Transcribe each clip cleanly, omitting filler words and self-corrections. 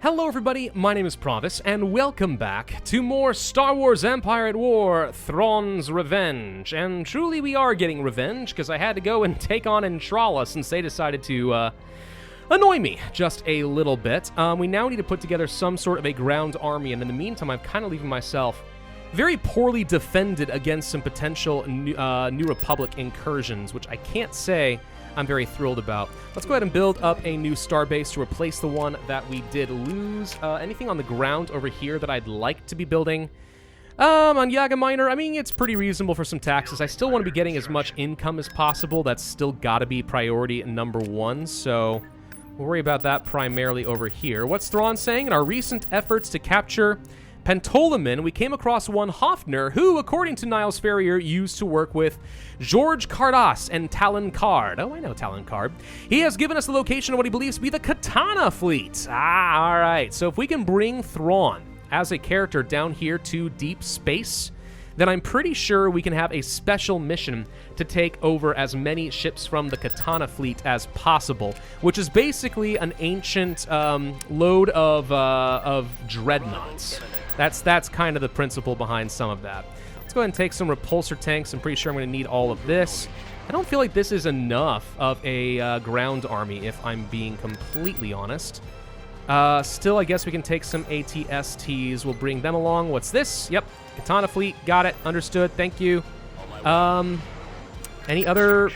Hello everybody, my name is Pravus, and welcome back to more Star Wars Empire at War, Thrawn's Revenge. And truly we are getting revenge, because I had to go and take on Entralla since they decided to, annoy me just a little bit. We now need to put together some sort of a ground army, and in the meantime I'm kind of leaving myself very poorly defended against some potential New Republic incursions, which I can't say I'm very thrilled about. Let's go ahead and build up a new starbase to replace the one that we did lose. Anything on the ground over here that I'd like to be building? On Yaga Minor, I mean, it's pretty reasonable for some taxes. I still want to be getting as much income as possible. That's still got to be priority number one, so we'll worry about that primarily over here. What's Thrawn saying? In our recent efforts to capture Pentolamin, we came across one Hoffner, who, according to Niles Ferrier, used to work with George Cardas and Talon Card. Oh, I know Talon Card. He has given us the location of what he believes to be the Katana fleet. Ah, all right. So if we can bring Thrawn as a character down here to deep space, then I'm pretty sure we can have a special mission to take over as many ships from the Katana fleet as possible, which is basically an ancient load of dreadnoughts. That's kind of the principle behind some of that. Let's go ahead and take some repulsor tanks. I'm pretty sure I'm going to need all of this. I don't feel like this is enough of a ground army, if I'm being completely honest. Still, I guess we can take some ATSTs. We'll bring them along. What's this? Yep, Katana fleet. Got it. Understood. Thank you. Any other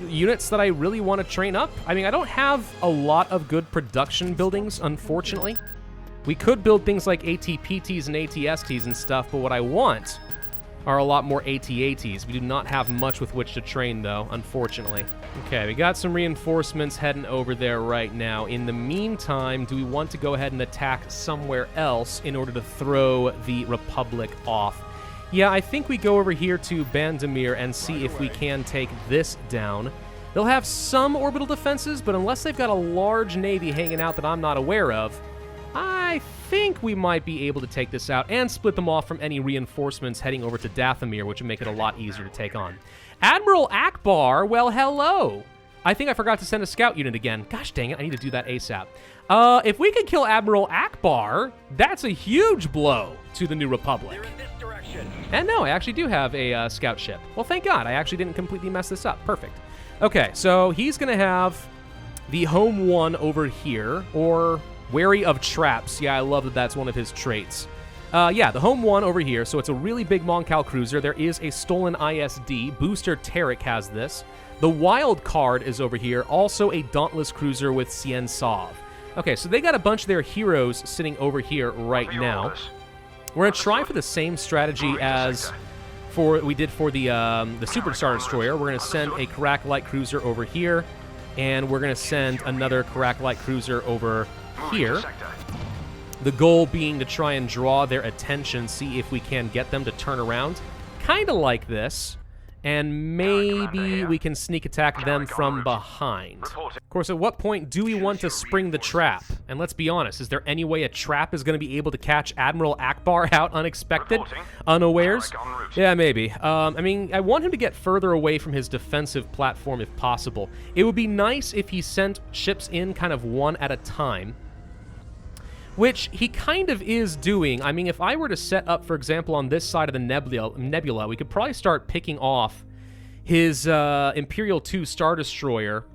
units that I really want to train up? I mean, I don't have a lot of good production buildings, unfortunately. We could build things like ATPTs and ATSTs and stuff, but what I want are a lot more AT-ATs. We do not have much with which to train, though, unfortunately. Okay, we got some reinforcements heading over there right now. In the meantime, do we want to go ahead and attack somewhere else in order to throw the Republic off? Yeah, I think we go over here to Bandomeer and see if we can take this down. They'll have some orbital defenses, but unless they've got a large navy hanging out that I'm not aware of, I think we might be able to take this out and split them off from any reinforcements heading over to Dathomir, which would make it a lot easier to take on. Admiral Akbar, well, hello. I think I forgot to send a scout unit again. Gosh dang it, I need to do that ASAP. If we could kill Admiral Akbar, that's a huge blow to the New Republic. And no, I actually do have a scout ship. Well, thank God, I actually didn't completely mess this up. Perfect. Okay, so he's going to have the home one over here, or wary of traps. Yeah, I love that that's one of his traits. Yeah, the home one over here, so it's a really big Moncal cruiser. There is a stolen ISD. Booster Tarek has this. The wild card is over here, also a Dauntless cruiser with Cien Sauv. Okay, so they got a bunch of their heroes sitting over here right now. We're going to try for the same strategy as we did for the Super Star Destroyer. We're going to send a Karak Light Cruiser over here, and we're going to send another Karak Light Cruiser over here. The goal being to try and draw their attention, see if we can get them to turn around, kind of like this, and maybe we can sneak attack them from behind. Of course, at what point do we want to spring the trap? And let's be honest, is there any way a trap is going to be able to catch Admiral Akbar out unexpected, unawares? Yeah, maybe. I mean, I want him to get further away from his defensive platform if possible. It would be nice if he sent ships in kind of one at a time, which he kind of is doing. I mean, if I were to set up, for example, on this side of the nebula, we could probably start picking off his Imperial 2 Star Destroyer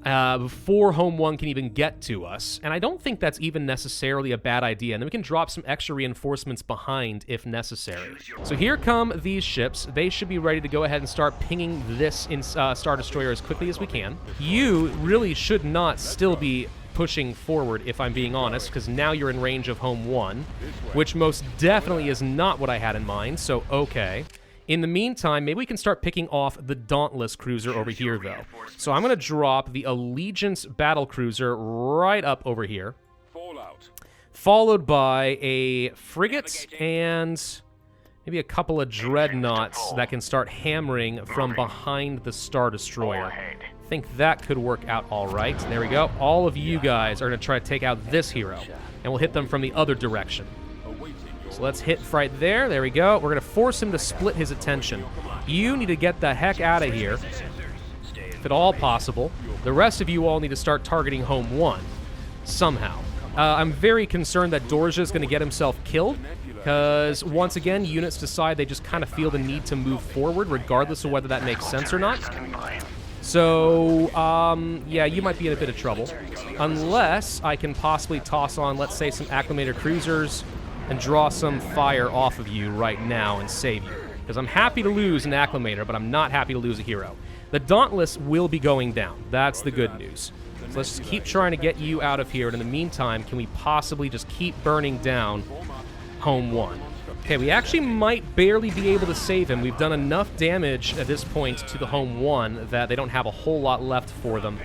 before Home 1 can even get to us. And I don't think that's even necessarily a bad idea. And then we can drop some extra reinforcements behind if necessary. So here come these ships. They should be ready to go ahead and start pinging this Star Destroyer as quickly as we can. You really should not still be pushing forward, if I'm being honest, because now you're in range of Home 1, which most definitely is not what I had in mind, so okay. In the meantime, maybe we can start picking off the Dauntless cruiser over here, though. So I'm going to drop the Allegiance battle cruiser right up over here, followed by a frigate and maybe a couple of dreadnoughts that can start hammering from behind the Star Destroyer. I think that could work out all right. There we go. All of you guys are going to try to take out this hero, and we'll hit them from the other direction. So let's hit right there. There we go. We're going to force him to split his attention. You need to get the heck out of here, if at all possible. The rest of you all need to start targeting Home 1 somehow. I'm very concerned that Dorja is going to get himself killed, because once again, units decide they just kind of feel the need to move forward, regardless of whether that makes sense or not. So, yeah, you might be in a bit of trouble. Unless I can possibly toss on, let's say, some Acclimator cruisers and draw some fire off of you right now and save you. Because I'm happy to lose an Acclimator, but I'm not happy to lose a hero. The Dauntless will be going down. That's the good news. So let's just keep trying to get you out of here. And in the meantime, can we possibly just keep burning down Home 1? Okay, we actually might barely be able to save him. We've done enough damage at this point to the Home 1 that they don't have a whole lot left for them.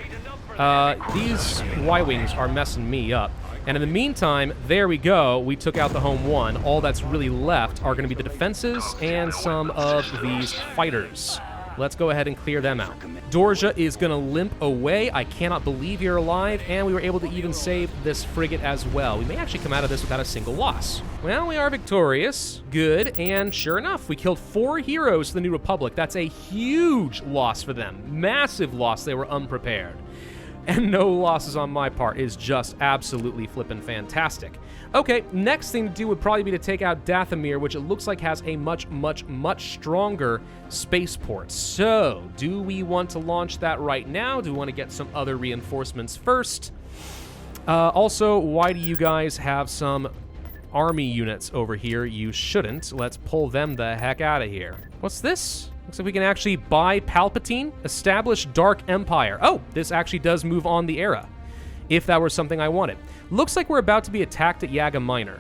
These Y-Wings are messing me up. And in the meantime, there we go. We took out the Home 1. All that's really left are going to be the defenses and some of these fighters. Let's go ahead and clear them out. Dorja is going to limp away. I cannot believe you're alive, and we were able to even save this frigate as well. We may actually come out of this without a single loss. Well, we are victorious. Good, and sure enough, we killed 4 heroes to the New Republic. That's a huge loss for them. Massive loss. They were unprepared. And no losses on my part is just absolutely flippin' fantastic. Okay, next thing to do would probably be to take out Dathomir, which it looks like has a much, much, much stronger spaceport. So, do we want to launch that right now? Do we want to get some other reinforcements first? Also, why do you guys have some army units over here? You shouldn't. Let's pull them the heck out of here. What's this? Looks like we can actually buy Palpatine, establish Dark Empire. Oh, this actually does move on the era, if that were something I wanted. Looks like we're about to be attacked at Yaga Minor.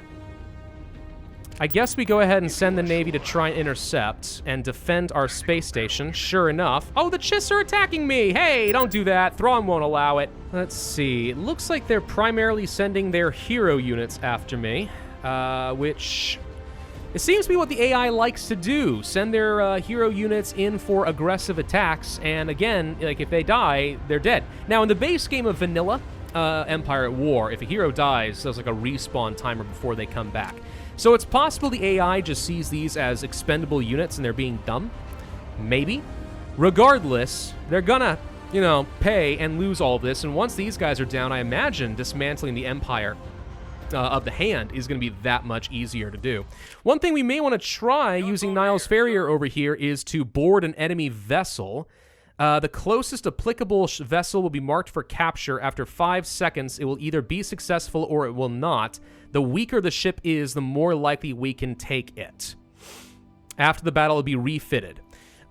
I guess we go ahead and send the Navy to try and intercept and defend our space station. Sure enough. Oh, the Chiss are attacking me! Hey, don't do that. Thrawn won't allow it. Let's see. It looks like they're primarily sending their hero units after me, which... It seems to be what the AI likes to do. Send their hero units in for aggressive attacks, and again, like, if they die, they're dead. Now, in the base game of Vanilla Empire at War, if a hero dies, there's like a respawn timer before they come back. So it's possible the AI just sees these as expendable units and they're being dumb. Maybe. Regardless, they're gonna, you know, pay and lose all this, and once these guys are down, I imagine dismantling the Empire of the Hand is going to be that much easier to do. One thing we may want to try using Niles Farrier over here is to board an enemy vessel. The closest applicable vessel will be marked for capture. After 5 seconds, it will either be successful or it will not. The weaker the ship is, the more likely we can take it. After the battle, it'll be refitted.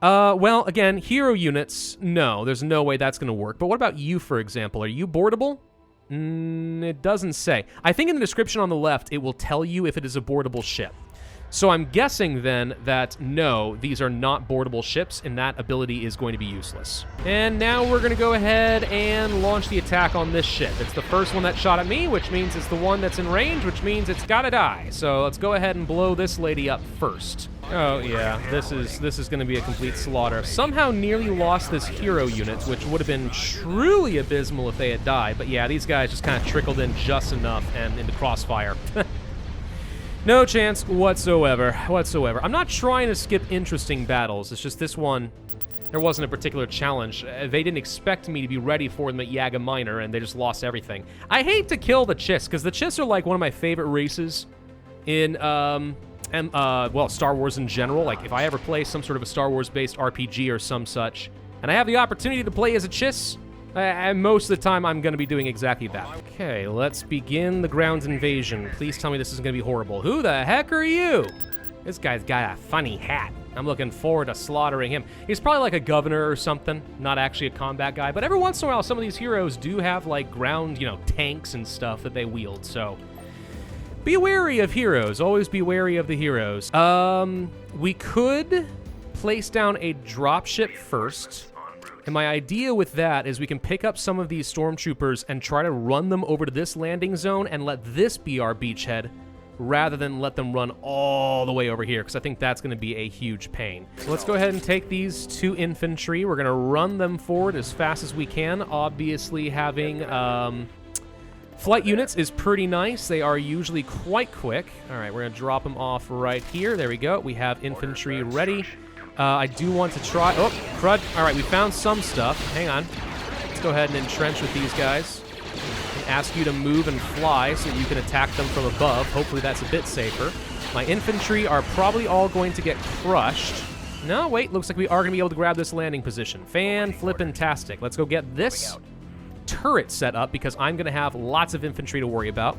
Well, again, hero units, no, there's no way that's going to work. But what about you, for example? Are you boardable? It doesn't say. I think in the description on the left, it will tell you if it is a boardable ship. So I'm guessing then that no, these are not boardable ships, and that ability is going to be useless. And now we're going to go ahead and launch the attack on this ship. It's the first one that shot at me, which means it's the one that's in range, which means it's gotta die. So let's go ahead and blow this lady up first. Oh yeah, this is going to be a complete slaughter. Somehow nearly lost this hero unit, which would have been truly abysmal if they had died. But yeah, these guys just kind of trickled in just enough and into crossfire. No chance whatsoever. I'm not trying to skip interesting battles. It's just this one, there wasn't a particular challenge. They didn't expect me to be ready for them at Yaga Minor, and they just lost everything. I hate to kill the Chiss, because the Chiss are like one of my favorite races in, well, Star Wars in general. Like, if I ever play some sort of a Star Wars-based RPG or some such, and I have the opportunity to play as a Chiss, and most of the time, I'm going to be doing exactly that. Okay, let's begin the ground invasion. Please tell me this isn't going to be horrible. Who the heck are you? This guy's got a funny hat. I'm looking forward to slaughtering him. He's probably like a governor or something, not actually a combat guy, but every once in a while, some of these heroes do have, like, ground, you know, tanks and stuff that they wield, so... Be wary of heroes. Always be wary of the heroes. We could place down a dropship first. And my idea with that is we can pick up some of these stormtroopers and try to run them over to this landing zone and let this be our beachhead rather than let them run all the way over here, because I think that's going to be a huge pain. So let's go ahead and take these 2 infantry. We're going to run them forward as fast as we can. Obviously, having flight units is pretty nice. They are usually quite quick. All right, we're going to drop them off right here. There we go. We have infantry ready. I do want to try... Oh, crud. All right, we found some stuff. Hang on. Let's go ahead and entrench with these guys. ask you to move and fly so that you can attack them from above. Hopefully that's a bit safer. My infantry are probably all going to get crushed. No, wait, looks like we are going to be able to grab this landing position. Fan-flippin-tastic. Let's go get this turret set up because I'm going to have lots of infantry to worry about.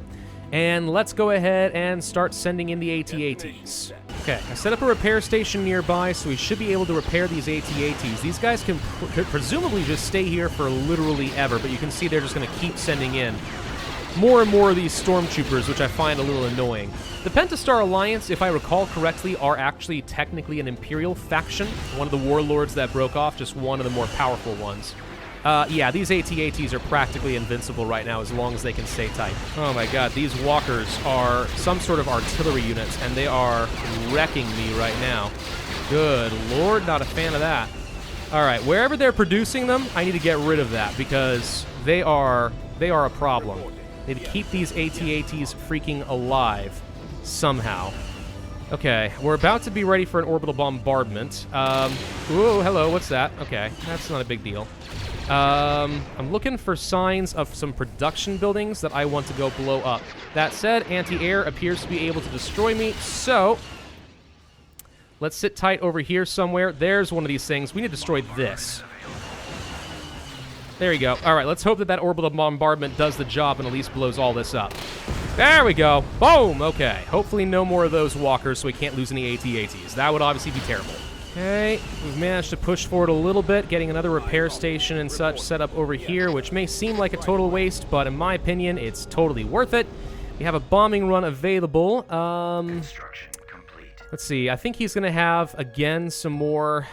And let's go ahead and start sending in the AT-ATs. Okay, I set up a repair station nearby, so we should be able to repair these AT-ATs. These guys can presumably just stay here for literally ever, but you can see they're just going to keep sending in more and more of these stormtroopers, which I find a little annoying. The Pentastar Alliance, if I recall correctly, are actually technically an Imperial faction. One of the warlords that broke off, just one of the more powerful ones. Yeah, these AT-ATs are practically invincible right now as long as they can stay tight. Oh my god, these walkers are some sort of artillery units, and they are wrecking me right now. Good lord, not a fan of that. Alright, wherever they're producing them, I need to get rid of that because they are a problem. They need to keep these AT-ATs freaking alive somehow. Okay, we're about to be ready for an orbital bombardment. Ooh, hello, what's that? Okay, that's not a big deal. I'm looking for signs of some production buildings that I want to go blow up. That said, anti-air appears to be able to destroy me, so let's sit tight over here somewhere. There's one of these things. We need to destroy this. There you go. All right, let's hope that that orbital bombardment does the job and at least blows all this up. There we go. Boom! Okay. Hopefully no more of those walkers so we can't lose any AT-ATs. That would obviously be terrible. Okay, we've managed to push forward a little bit, getting another repair station and such set up over here, which may seem like a total waste, but in my opinion, it's totally worth it. We have a bombing run available. Construction complete. Let's see, I think he's going to have, again, some more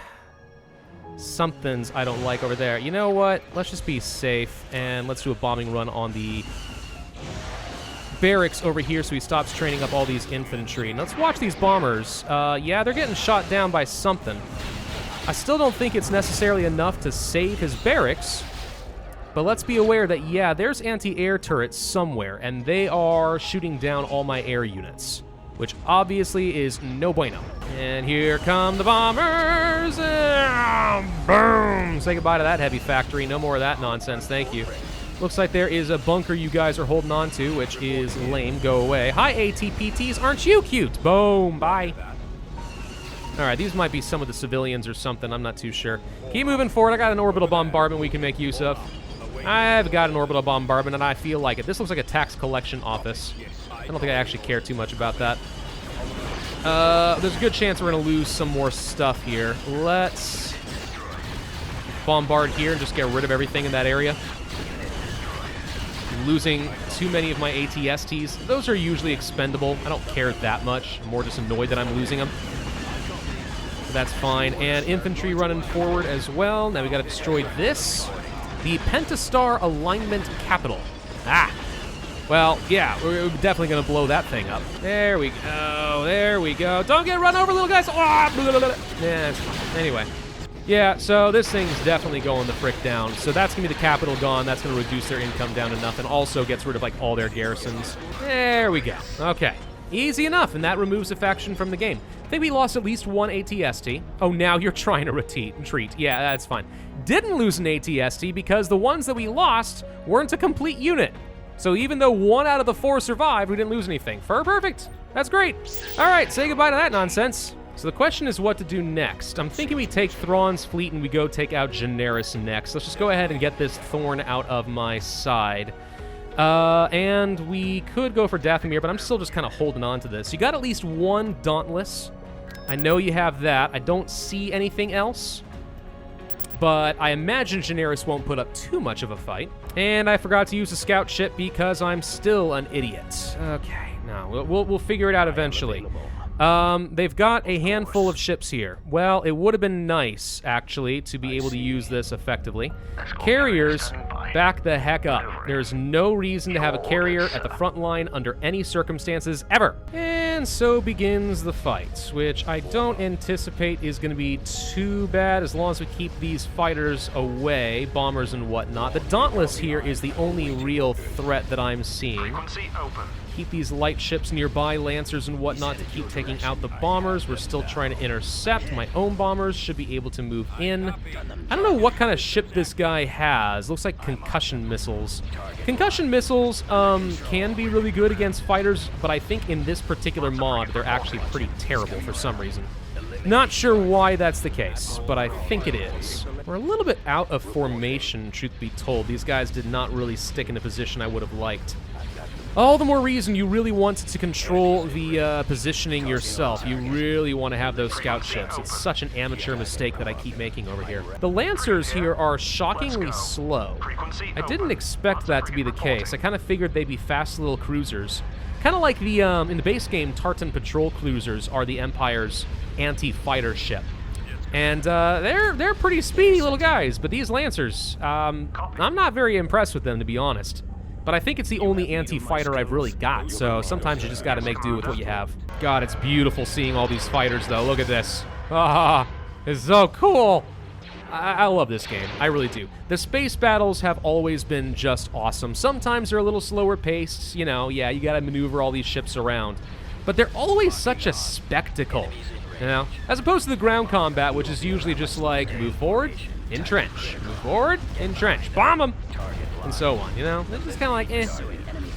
somethings I don't like over there. You know what? Let's just be safe, and let's do a bombing run on the barracks over here so he stops training up all these infantry. And let's watch these bombers. Yeah, they're getting shot down by something. I still don't think it's necessarily enough to save his barracks, but let's be aware that, yeah, there's anti-air turrets somewhere, and they are shooting down all my air units, which obviously is no bueno. And here come the bombers! Boom! Say goodbye to that heavy factory. No more of that nonsense, thank you. Looks like there is a bunker you guys are holding on to, which is lame. Go away. Hi, ATPTs. Aren't you cute? Boom. Bye. All right, these might be some of the civilians or something. I'm not too sure. Keep moving forward. I got an orbital bombardment we can make use of. I've got an orbital bombardment, and I feel like it. This looks like a tax collection office. I don't think I actually care too much about that. There's a good chance we're going to lose some more stuff here. Let's bombard here and just get rid of everything in that area. Losing too many of my AT-STs. Those are usually expendable. I don't care that much. I'm more just annoyed that I'm losing them. So that's fine. And infantry running forward as well. Now we got to destroy this. The Pentastar Alignment Capital. Ah. Well, yeah, we're definitely going to blow that thing up. There we go. There we go. Don't get run over, little guys. Oh, yeah, it's fine. Anyway. Yeah, so this thing's definitely going the frick down. So that's going to be the capital gone. That's going to reduce their income down to nothing. Also gets rid of, like, all their garrisons. There we go. Okay. Easy enough, and that removes a faction from the game. I think we lost at least one AT-ST. Oh, now you're trying to retreat. Yeah, that's fine. Didn't lose an AT-ST because the ones that we lost weren't a complete unit. So even though 1 out of the 4 survived, we didn't lose anything. Perfect. That's great. All right, say goodbye to that nonsense. So the question is what to do next. I'm thinking we take Thrawn's fleet and we go take out Generis next. Let's just go ahead and get this thorn out of my side. And we could go for Dathomir, but I'm still just kind of holding on to this. You got at least 1 Dauntless. I know you have that. I don't see anything else. But I imagine Generis won't put up too much of a fight. And I forgot to use a scout ship because I'm still an idiot. Okay, no, we'll figure it out eventually. They've got a handful of ships here. Well, it would have been nice, actually, to be able to use this effectively. Carriers, back the heck up. There's no reason to have a carrier at the front line under any circumstances ever. And so begins the fight, which I don't anticipate is going to be too bad as long as we keep these fighters away, bombers and whatnot. The Dauntless here is the only real threat that I'm seeing. Frequency open. Keep these light ships nearby, Lancers and whatnot, to keep taking out the bombers. We're still trying to intercept. My own bombers should be able to move in. I don't know what kind of ship this guy has. Looks like concussion missiles. Concussion missiles can be really good against fighters, but I think in this particular mod, they're actually pretty terrible for some reason. Not sure why that's the case, but I think it is. We're a little bit out of formation, truth be told. These guys did not really stick in a position I would have liked. All the more reason you really want to control the positioning yourself. You really want to have those scout ships. It's such an amateur mistake that I keep making over here. The Lancers here are shockingly slow. I didn't expect that to be the case. I kind of figured they'd be fast little cruisers. Kind of like the, in the base game, Tartan patrol cruisers are the Empire's anti-fighter ship. And they're pretty speedy little guys, but these Lancers, I'm not very impressed with them, to be honest. But I think it's the only anti-fighter I've really got, so sometimes you just gotta make do with what you have. God, it's beautiful seeing all these fighters, though. Look at this. Ah, it's so cool. I love this game. I really do. The space battles have always been just awesome. Sometimes they're a little slower paced. You know, yeah, you gotta maneuver all these ships around. But they're always such a spectacle, you know? As opposed to the ground combat, which is usually just like, move forward, entrench. Move forward, entrench. Bomb them! And so on, you know? It's just kind of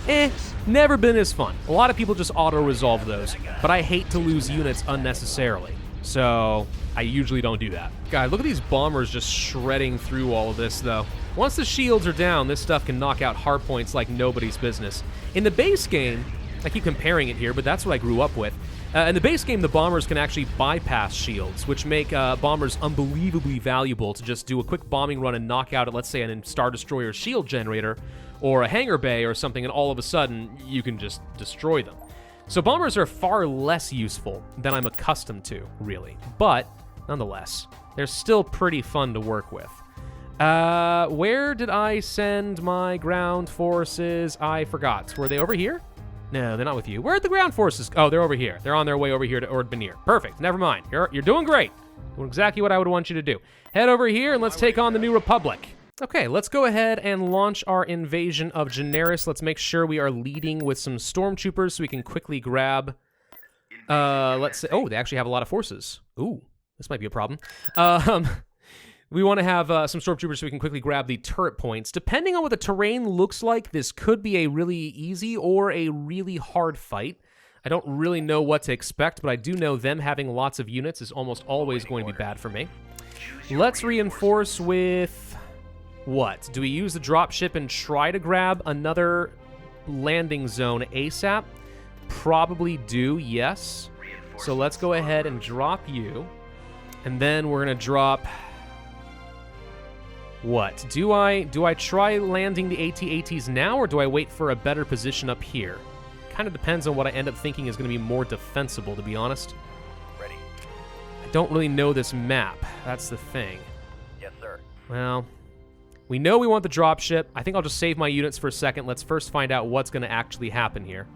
like, never been as fun. A lot of people just auto-resolve those, but I hate to lose units unnecessarily, so I usually don't do that. God, look at these bombers just shredding through all of this, though. Once the shields are down, this stuff can knock out hardpoints like nobody's business. In the base game, I keep comparing it here, but that's what I grew up with. In the base game, the bombers can actually bypass shields, which make bombers unbelievably valuable to just do a quick bombing run and knock out, let's say, a Star Destroyer shield generator or a hangar bay or something, and all of a sudden, you can just destroy them. So bombers are far less useful than I'm accustomed to, really. But, nonetheless, they're still pretty fun to work with. Where did I send my ground forces? I forgot. Were they over here? No, they're not with you. Where are the ground forces? Oh, they're over here. They're on their way over here to Bandomeer. Perfect. Never mind. You're doing great. Doing exactly what I would want you to do. Head over here and let's take on the New Republic. Okay, let's go ahead and launch our invasion of Generis. Let's make sure we are leading with some stormtroopers so we can quickly grab... let's say... Oh, they actually have a lot of forces. Ooh, this might be a problem. We want to have some stormtroopers so we can quickly grab the turret points. Depending on what the terrain looks like, this could be a really easy or a really hard fight. I don't really know what to expect, but I do know them having lots of units is almost always going to be bad for me. Let's reinforce with... what? Do we use the dropship and try to grab another landing zone ASAP? Probably do, yes. So let's go ahead and drop you. And then we're going to drop... what? Do I try landing the AT-ATs now, or do I wait for a better position up here? Kind of depends on what I end up thinking is going to be more defensible, to be honest. Ready. I don't really know this map. That's the thing. Yes, sir. Well, we know we want the dropship. I think I'll just save my units for a second. Let's first find out what's going to actually happen here.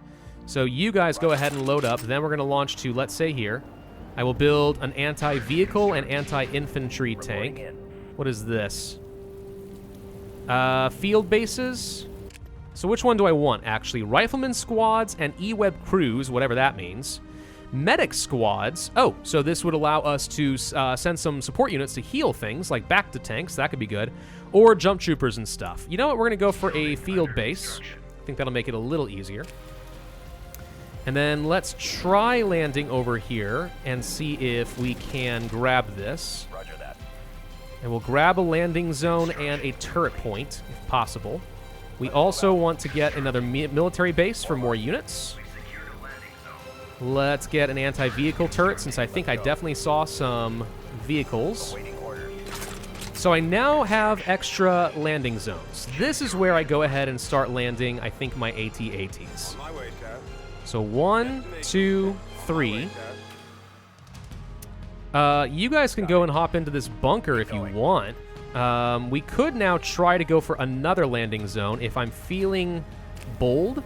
So you guys go ahead and load up. Then we're going to launch to, let's say, here. I will build an anti-vehicle and anti-infantry tank. What is this? Field bases. So which one do I want, actually? Rifleman squads and E-Web crews, whatever that means. Medic squads. Oh, so this would allow us to send some support units to heal things, like back to tanks. That could be good. Or jump troopers and stuff. You know what? We're going to go for a field base. I think that'll make it a little easier. And then let's try landing over here and see if we can grab this. Roger that. And we'll grab a landing zone and a turret point, if possible. We also want to get another military base for more units. Let's get an anti-vehicle turret, since I think I definitely saw some vehicles. So I now have extra landing zones. This is where I go ahead and start landing, I think, my AT-ATs. So 1, 2, 3. You guys can go and hop into this bunker if you want. We could now try to go for another landing zone if I'm feeling bold.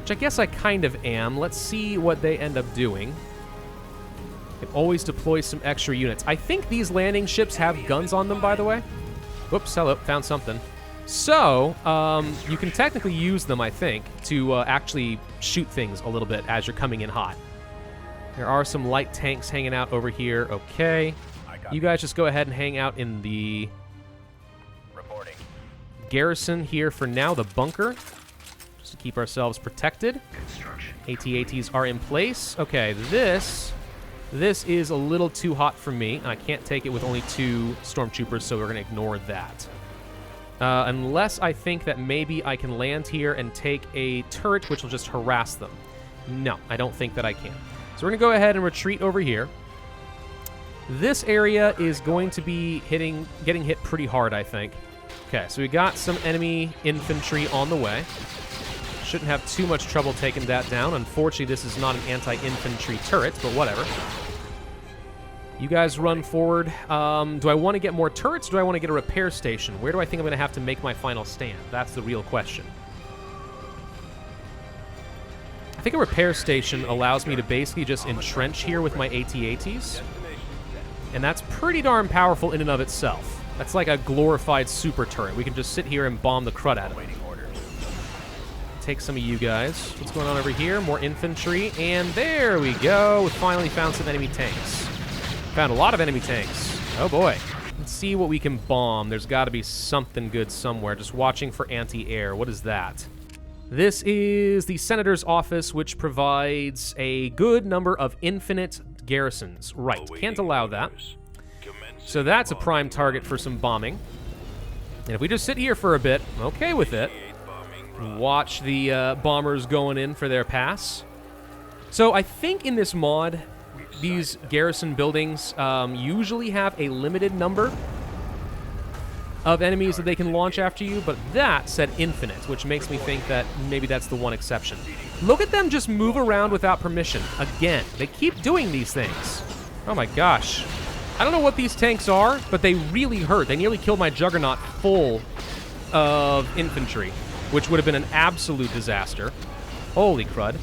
Which I guess I kind of am. Let's see what they end up doing. Can always deploy some extra units. I think these landing ships have guns on them, by the way. Whoops, hello, found something. So, you can technically use them, I think, to actually shoot things a little bit as you're coming in hot. There are some light tanks hanging out over here. Okay. You guys just go ahead and hang out in the garrison here for now, the bunker, just to keep ourselves protected. AT-ATs are in place. Okay, this is a little too hot for me. I can't take it with only 2 stormtroopers, so we're going to ignore that. Unless I think that maybe I can land here and take a turret, which will just harass them. No, I don't think that I can. So we're going to go ahead and retreat over here. This area is going to be getting hit pretty hard, I think. Okay, so we got some enemy infantry on the way. Shouldn't have too much trouble taking that down. Unfortunately, this is not an anti-infantry turret, but whatever. You guys run forward. Do I want to get more turrets, or do I want to get a repair station? Where do I think I'm going to have to make my final stand? That's the real question. I think a repair station allows me to basically just entrench here with my AT-ATs. And that's pretty darn powerful in and of itself. That's like a glorified super turret. We can just sit here and bomb the crud out of it. Take some of you guys. What's going on over here? More infantry. And there we go. We finally found some enemy tanks. Found a lot of enemy tanks. Oh boy. Let's see what we can bomb. There's got to be something good somewhere. Just watching for anti-air. What is that? This is the Senator's office, which provides a good number of infinite garrisons. Right, can't allow that. So that's a prime target for some bombing. And if we just sit here for a bit, I'm okay with it. Watch the bombers going in for their pass. So I think in this mod, these garrison buildings usually have a limited number of enemies that they can launch after you, but that said infinite, which makes me think that maybe that's the one exception. Look at them just move around without permission. Again, they keep doing these things. Oh my gosh. I don't know what these tanks are, but they really hurt. They nearly killed my Juggernaut full of infantry, which would have been an absolute disaster. Holy crud.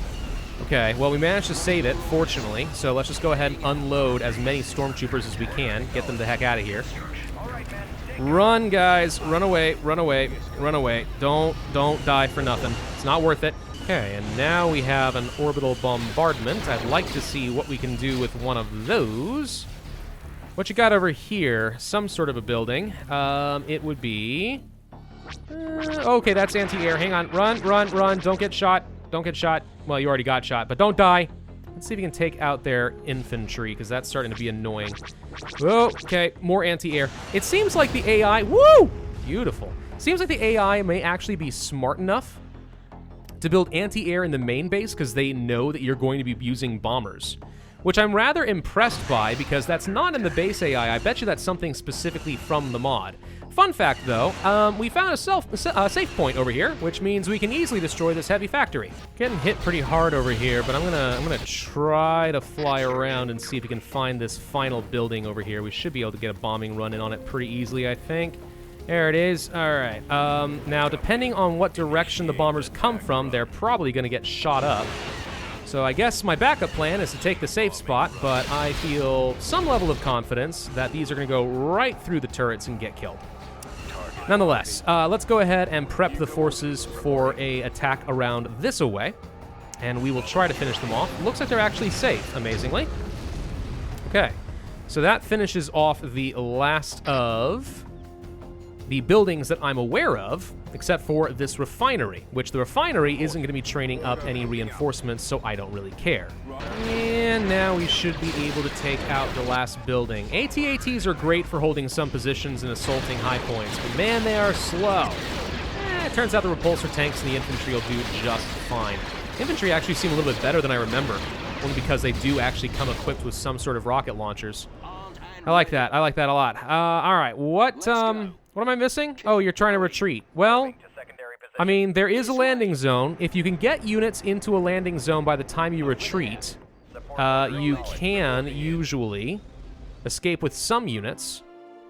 Okay, well, we managed to save it, fortunately, so let's just go ahead and unload as many stormtroopers as we can, get them the heck out of here. Run, guys. Run away, run away, run away. Don't die for nothing. It's not worth it. Okay, and now we have an orbital bombardment. I'd like to see what we can do with one of those. What you got over here? Some sort of a building. It would be... okay, that's anti-air. Hang on. Run, run, run. Don't get shot. Don't get shot. Well, you already got shot, but don't die. Let's see if we can take out their infantry, because that's starting to be annoying. Oh, okay, more anti-air. It seems like the AI... Woo! Beautiful. Seems like the AI may actually be smart enough to build anti-air in the main base, because they know that you're going to be using bombers, which I'm rather impressed by, because that's not in the base AI. I bet you that's something specifically from the mod. Fun fact, though, we found a safe point over here, which means we can easily destroy this heavy factory. Getting hit pretty hard over here, but I'm gonna try to fly around and see if we can find this final building over here. We should be able to get a bombing run in on it pretty easily, I think. There it is. All right. Now, depending on what direction the bombers come from, they're probably gonna get shot up. So I guess my backup plan is to take the safe spot, but I feel some level of confidence that these are going to go right through the turrets and get killed. Nonetheless, let's go ahead and prep the forces for an attack around this away, and we will try to finish them off. Looks like they're actually safe, amazingly. Okay, so that finishes off the last of the buildings that I'm aware of, except for this refinery, which the refinery isn't going to be training up any reinforcements, so I don't really care. And now we should be able to take out the last building. AT-ATs are great for holding some positions and assaulting high points, but man, they are slow. It turns out the repulsor tanks and the infantry will do just fine. Infantry actually seem a little bit better than I remember, only because they do actually come equipped with some sort of rocket launchers. I like that. I like that a lot. All right, what am I missing? Oh, you're trying to retreat. Well, I mean, there is a landing zone. If you can get units into a landing zone by the time you retreat, you can usually escape with some units.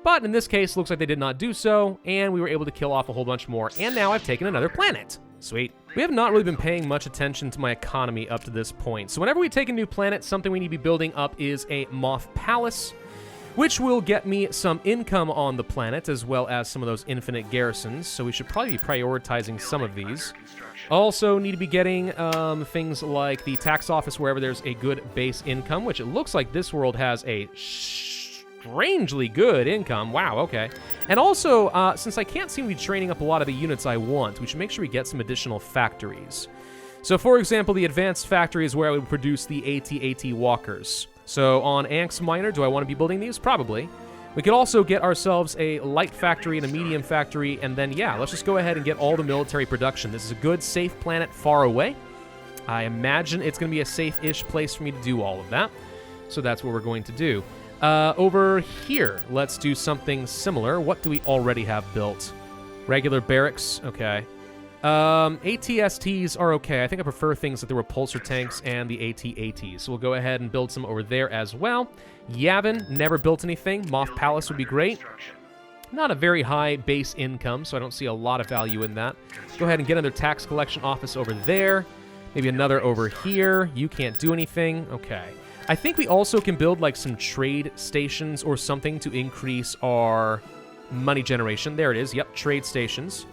But in this case, looks like they did not do so, and we were able to kill off a whole bunch more. And now I've taken another planet. Sweet. We have not really been paying much attention to my economy up to this point. So whenever we take a new planet, something we need to be building up is a Moth Palace, which will get me some income on the planet, as well as some of those infinite garrisons, so we should probably be prioritizing some of these. Also need to be getting things like the tax office wherever there's a good base income, which it looks like this world has a strangely good income. Wow, okay. And also, since I can't seem to be training up a lot of the units I want, we should make sure we get some additional factories. So, for example, the advanced factory is where I would produce the AT-AT walkers. So, on Yaga Minor, do I want to be building these? Probably. We could also get ourselves a light factory and a medium factory, and then, yeah, let's just go ahead and get all the military production. This is a good, safe planet far away. I imagine it's going to be a safe-ish place for me to do all of that. So that's what we're going to do. Over here, let's do something similar. What do we already have built? Regular barracks, okay. ATSTs are okay. I think I prefer things like the repulsor tanks and the AT-ATs. So we'll go ahead and build some over there as well. Yavin, never built anything. Moth Palace would be great. Not a very high base income, so I don't see a lot of value in that. Go ahead and get another tax collection office over there. Maybe another over here. You can't do anything. Okay. I think we also can build like some trade stations or something to increase our money generation. There it is. Yep, trade stations.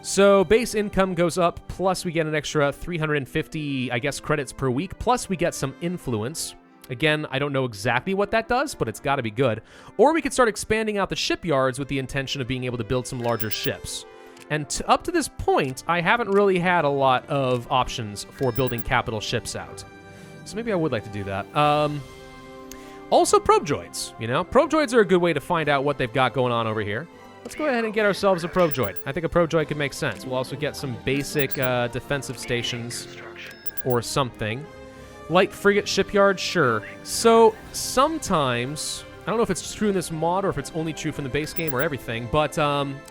So base income goes up, plus we get an extra 350, I guess, credits per week, plus we get some influence. Again, I don't know exactly what that does, but it's got to be good. Or we could start expanding out the shipyards with the intention of being able to build some larger ships. And up to this point, I haven't really had a lot of options for building capital ships out. So maybe I would like to do that. Also, probe droids, you know? Probe droids are a good way to find out what they've got going on over here. Let's go ahead and get ourselves a probe droid. I think a probe droid could make sense. We'll also get some basic defensive stations or something. Light frigate shipyard, sure. So sometimes, I don't know if it's true in this mod or if it's only true from the base game or everything, but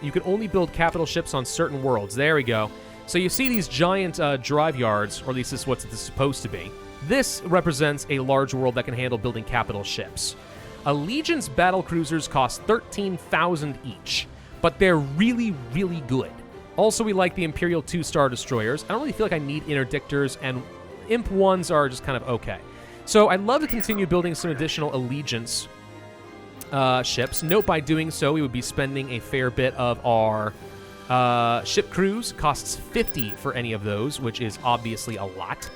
you can only build capital ships on certain worlds. There we go. So you see these giant drive yards, or at least this is what it's supposed to be. This represents a large world that can handle building capital ships. Legion's battle cruisers cost 13,000 each, but they're really, really good. Also, we like the Imperial 2-star destroyers. I don't really feel like I need interdictors, and Imp 1s are just kind of okay. So I'd love to continue building some additional Allegiance ships. Note, by doing so, we would be spending a fair bit of our ship crews. Costs 50 for any of those, which is obviously a lot.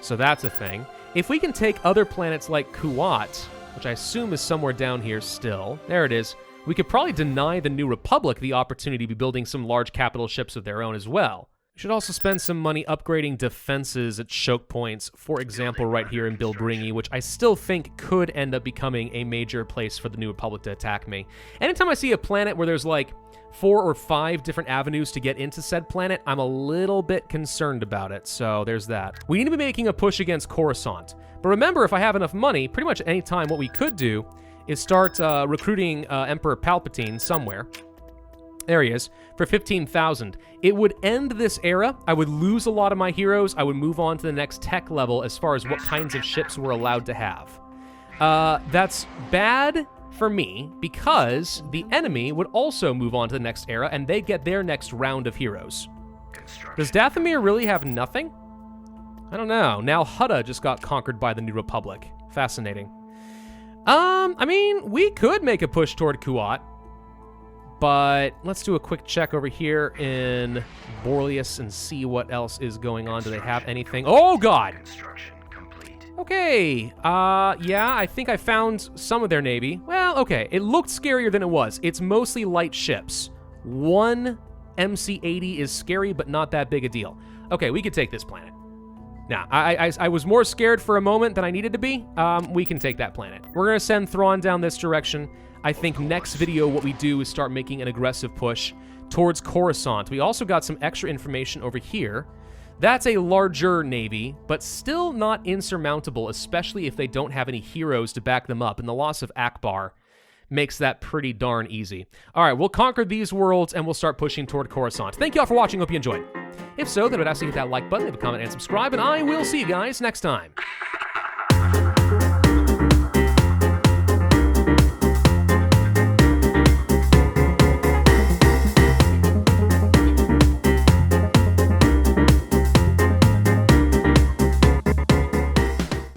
So that's a thing. If we can take other planets like Kuat, which I assume is somewhere down here still. There it is. We could probably deny the New Republic the opportunity to be building some large capital ships of their own as well. We should also spend some money upgrading defenses at choke points, for example, right here in Bilbringi, which I still think could end up becoming a major place for the New Republic to attack me. Anytime I see a planet where there's like 4 or 5 different avenues to get into said planet, I'm a little bit concerned about it, so there's that. We need to be making a push against Coruscant. But remember, if I have enough money, pretty much any time what we could do is start recruiting Emperor Palpatine somewhere. There he is, for 15,000. It would end this era. I would lose a lot of my heroes. I would move on to the next tech level as far as what kinds of ships we're allowed to have. That's bad for me because the enemy would also move on to the next era and they get their next round of heroes. Does Dathomir really have nothing? I don't know. Now Hutta just got conquered by the New Republic. Fascinating. I mean, we could make a push toward Kuat, but let's do a quick check over here in Borlius and see what else is going on. Do they have anything? Oh, God! Okay, yeah, I think I found some of their navy. Well, okay, it looked scarier than it was. It's mostly light ships. One MC-80 is scary, but not that big a deal. Okay, we could take this planet. Now, I was more scared for a moment than I needed to be. We can take that planet. We're going to send Thrawn down this direction. I think next video what we do is start making an aggressive push towards Coruscant. We also got some extra information over here. That's a larger navy, but still not insurmountable, especially if they don't have any heroes to back them up, and the loss of Akbar makes that pretty darn easy. All right, we'll conquer these worlds, and we'll start pushing toward Coruscant. Thank you all for watching. Hope you enjoyed. If so, then I would ask you to hit that like button, leave a comment, and subscribe, and I will see you guys next time.